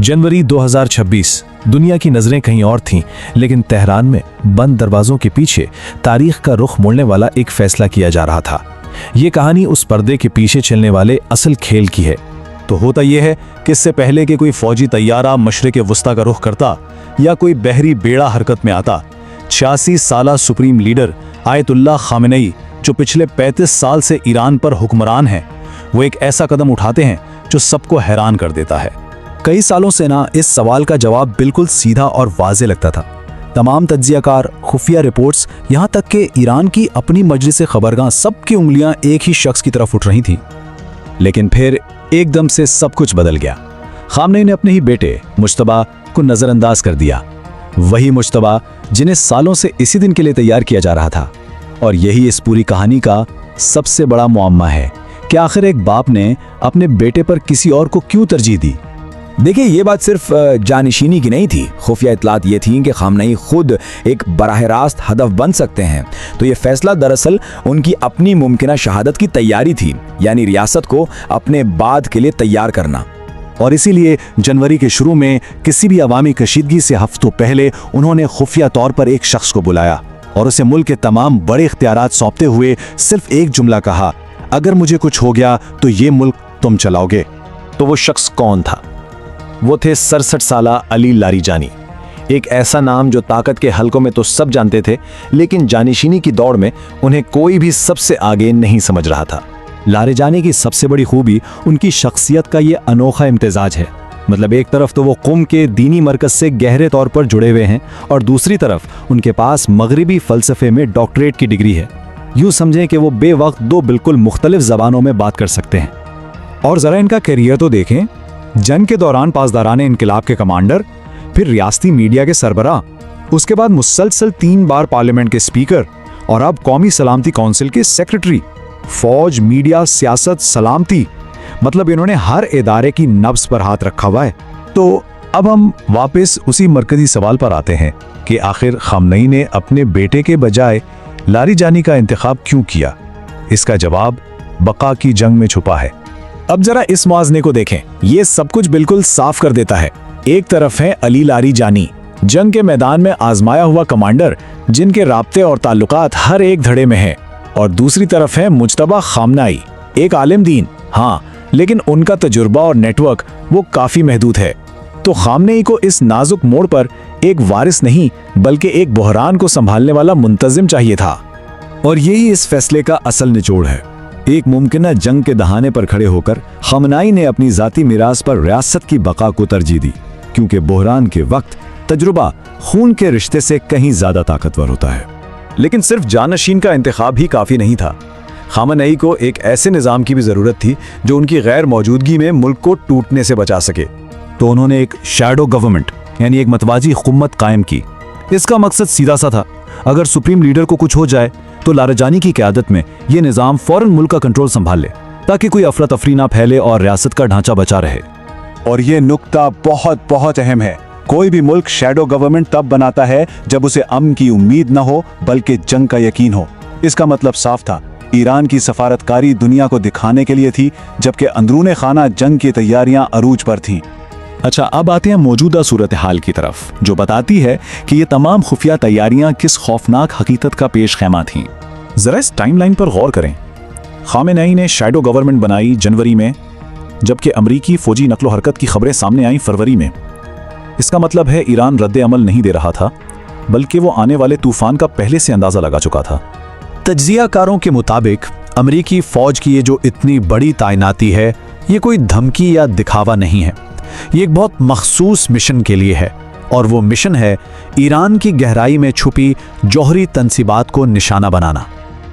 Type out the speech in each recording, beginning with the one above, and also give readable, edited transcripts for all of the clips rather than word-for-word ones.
जनवरी 2026। दुनिया की नजरें कहीं और थीं, लेकिन तेहरान में बंद दरवाजों के पीछे तारीख का रुख मोड़ने वाला एक फैसला किया जा रहा था। ये कहानी उस पर्दे के पीछे चलने वाले असल खेल की है। तो होता यह है कि इससे पहले कि कोई फौजी तैयारा मशरिक़ वुस्ता का रुख करता या कोई बहरी बेड़ा हरकत में आता, 86 साला सुप्रीम लीडर आयतुल्लाह खामेनेई, जो पिछले 35 साल से ईरान पर हुक्मरान हैं, वो एक ऐसा कदम उठाते हैं जो सबको हैरान कर देता है। कई सालों से ना इस सवाल का जवाब बिल्कुल सीधा और वाज़ेह लगता था। तमाम तज्जियाकार, खुफिया रिपोर्ट्स, यहाँ तक कि ईरान की अपनी मजलिस खबरगाह, सबकी उंगलियां एक ही शख्स की तरफ उठ रही थीं। लेकिन फिर एकदम से सब कुछ बदल गया। खामनेई ने अपने ही बेटे मुज्तबा को नज़रअंदाज कर दिया। वही मुज्तबा जिन्हें सालों से इसी दिन के लिए तैयार किया जा रहा था। और यही इस पूरी कहानी का सबसे बड़ा मुअम्मा है कि आखिर एक बाप ने अपने बेटे पर किसी और को क्यों तरजीह दी। देखिए, ये बात सिर्फ जानिशीनी की नहीं थी। खुफिया इत्तलात ये थी कि खामनेई खुद एक बराह रास्त हदफ बन सकते हैं। तो ये फैसला दरअसल उनकी अपनी मुमकिना शहादत की तैयारी थी, यानी रियासत को अपने बाद के लिए तैयार करना। और इसीलिए जनवरी के शुरू में किसी भी अवामी कशीदगी से हफ्तों पहले उन्होंने खुफिया तौर पर एक शख्स को बुलाया और उसे मुल्क के तमाम बड़े इख्तियारात सौंपते हुए सिर्फ एक जुमला कहा, अगर मुझे कुछ हो गया तो ये मुल्क तुम चलाओगे। तो वो शख्स कौन था? वो थे 67 साला अली लारीजानी। एक ऐसा नाम जो ताकत के हलकों में तो सब जानते थे, लेकिन जानिशीनी की दौड़ में उन्हें कोई भी सबसे आगे नहीं समझ रहा था। लारीजानी की सबसे बड़ी खूबी उनकी शख्सियत का ये अनोखा इम्तिजाज है। मतलब एक तरफ तो वो क़ुम के दीनी मरकज से गहरे तौर पर जुड़े हुए हैं और दूसरी तरफ उनके पास मगरिबी फ़लसफ़े में डॉक्टरेट की डिग्री है। यूँ समझें कि वो बेवक्त दो बिल्कुल मुख्तलिफ ज़बानों में बात कर सकते हैं। और ज़रा इनका करियर तो देखें। जंग के दौरान पासदाराने इनकलाब के कमांडर, फिर रियासती मीडिया के सरबराह, उसके बाद मुसलसल 3 बार पार्लियामेंट के स्पीकर और अब कौमी सलामती काउंसिल के सेक्रेटरी। फौज, मीडिया, सियासत, सलामती, मतलब इन्होंने हर इदारे की नब्ज पर हाथ रखा हुआ है। तो अब हम वापस उसी मरकजी सवाल पर आते हैं कि आखिर खामनेई ने अपने बेटे के बजाय लारीजानी का इंतखाब क्यों किया। इसका जवाब बका की जंग में छुपा है। अब जरा इस मुआज़ने को देखें, ये सब कुछ बिल्कुल साफ कर देता है। एक तरफ है अली लारीजानी, जंग के मैदान में आजमाया हुआ कमांडर, जिनके राब्ते और ताल्लुकात हर एक धड़े में है, और दूसरी तरफ है मुज्तबा खामनेई, एक आलिम दीन, हाँ, लेकिन उनका तजुर्बा और नेटवर्क वो काफी महदूद है। तो खामनेई को इस नाजुक मोड़ पर एक वारिस नहीं बल्कि एक बहरान को संभालने वाला मुंतजिम चाहिए था। और यही इस फैसले का असल निचोड़ है। एक मुमकिना जंग के दहाने पर खड़े होकर खामनेई ने अपनी जाती मिरास पर रियासत की बका को तरजीह दी, क्योंकि बहरान के वक्त तजुर्बा खून के रिश्ते से कहीं ज्यादा ताकतवर होता है। लेकिन सिर्फ जानशीन का इंतखाब ही काफी नहीं था। खामनेई को एक ऐसे निज़ाम की भी ज़रूरत थी जो उनकी गैर मौजूदगी में मुल्क को टूटने से बचा सके। तो उन्होंने एक शैडो गवर्नमेंट, यानी एक मतवाजी हुकूमत कायम की। इसका मकसद सीधा सा था, अगर सुप्रीम लीडर को कुछ हो जाए तो लारीजानी की क़यादत में ये निज़ाम फौरन मुल्क का कंट्रोल संभाल ले, ताकि कोई अफरा तफरी ना फैले और रियासत का ढांचा बचा रहे। और ये नुक्ता बहुत बहुत अहम है। कोई भी मुल्क शैडो गवर्नमेंट तब बनाता है जब उसे अमन की उम्मीद न हो बल्कि जंग का यकीन हो। इसका मतलब साफ था, ईरान की सफारतकारी दुनिया को दिखाने के लिए थी, जबकि अंदरूने खाना जंग की तैयारियां अरूज पर थीं। अच्छा, अब आते हैं मौजूदा सूरत हाल की तरफ, जो बताती है कि ये तमाम खुफिया तैयारियां किस खौफनाक हकीकत का पेश खैमा थीं। जरा इस टाइमलाइन पर गौर करें। खामनेई ने शैडो गवर्नमेंट बनाई जनवरी में, जबकि अमरीकी फौजी नकलो हरकत की खबरें सामने आई फरवरी में। इसका मतलब है ईरान रद्द अमल नहीं दे रहा था, बल्कि वो आने वाले तूफान का पहले से अंदाजा लगा चुका था। तज्जियाकारों के मुताबिक अमरीकी फौज की ये जो इतनी बड़ी तैनाती है, ये कोई धमकी या दिखावा नहीं है। ये एक बहुत मखसूस मिशन के लिए है, और वो मिशन है ईरान की गहराई में छुपी जौहरी तंसीबात को निशाना बनाना।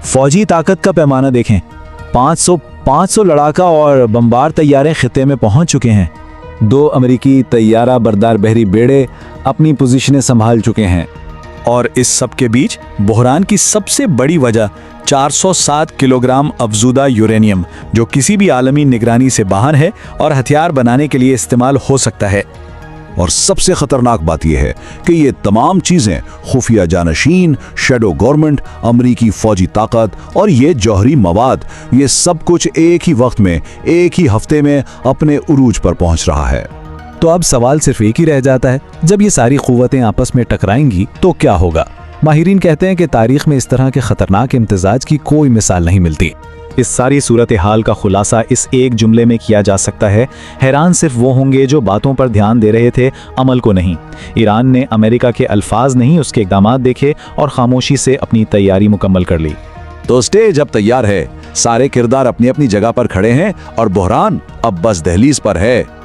फौजी ताकत का पैमाना देखें, 500 लड़ाका और बमबार तैयारे खिते में पहुंच चुके हैं। 2 अमेरिकी तैयारा बरदार बहरी बेड़े अपनी पोजीशनें संभाल चुके हैं। और इस सब के बीच बहरान की सबसे बड़ी वजह 407 किलोग्राम अफजूदा यूरेनियम, जो किसी भी आलमी निगरानी से बाहर है और हथियार बनाने के लिए इस्तेमाल हो सकता है। और सबसे खतरनाक बात यह है कि ये तमाम चीजें, खुफिया जानशीन, शैडो गवर्नमेंट, अमरीकी फौजी ताकत और ये जौहरी मवाद, ये सब कुछ एक ही वक्त में, एक ही हफ्ते में अपने उरूज पर पहुंच रहा है। तो अब सवाल सिर्फ एक ही रह जाता है, जब ये सारी क़ुव्वतें आपस में टकराएंगी तो क्या होगा। माहिरीन कहते हैं कि तारीख में इस तरह के खतरनाक इम्तिजाज की कोई मिसाल नहीं मिलती। इस सारी सूरत हाल का खुलासा इस एक जुमले में किया जा सकता है, हैरान सिर्फ वो होंगे जो बातों पर ध्यान दे रहे थे, अमल को नहीं। ईरान ने अमेरिका के अल्फाज नहीं उसके इक़दामात देखे और खामोशी से अपनी तैयारी मुकम्मल कर ली। तो स्टेज अब तैयार है, सारे किरदार अपनी अपनी जगह पर खड़े हैं और बहरान अब बस दहलीज पर है।